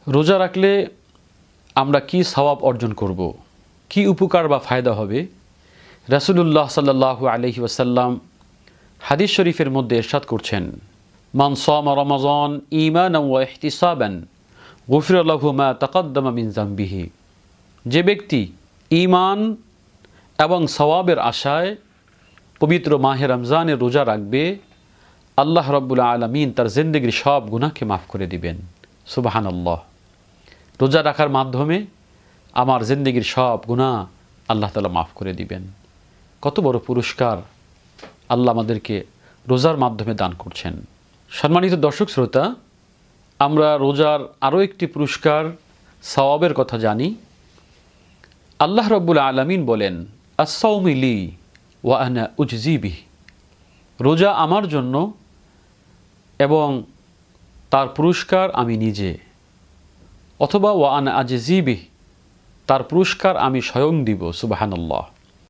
রোজা রাখলে আমরা কি সওয়াব অর্জন করব, কি উপকার বা ফায়দা হবে? রাসূলুল্লাহ সাল্লাল্লাহু আলাইহি ওয়াসাল্লাম হাদিস শরীফের মধ্যে ইরশাদ করছেন, মান সামা রমাযান ঈমানান ওয়া ইহতিসাবান গুফিরা লাহু মা তাকাদ্দামা মিন যামবিহি। যে ব্যক্তি ঈমান এবং সওয়াবের আশায় পবিত্র মাহে রমজানের রোজা রাখবে, আল্লাহ রাব্বুল আলামিন তার জিন্দেগির সব গুনাহকে মাফ করে দিবেন। সুবহানাল্লাহ। রোজা রাখার মাধ্যমে আমার জিন্দেগির সব গুনাহ আল্লাহ তাআলা মাফ করে দিবেন। কত বড় পুরস্কার আল্লাহ আমাদেরকে রোজার মাধ্যমে দান করছেন। সম্মানিত দর্শক শ্রোতা, আমরা রোজার আরও একটি পুরস্কার সওয়াবের কথা জানি। আল্লাহ রাব্বুল আলামিন বলেন, আস-সাওমু লি ওয়া আনা উজজি বিহি। রোজা আমার জন্য এবং তার পুরস্কার আমি নিজে, অথবা ওয়া আনা আজজি বিহি, তার পুরস্কার আমি স্বয়ং দিব। সুবহানাল্লাহ।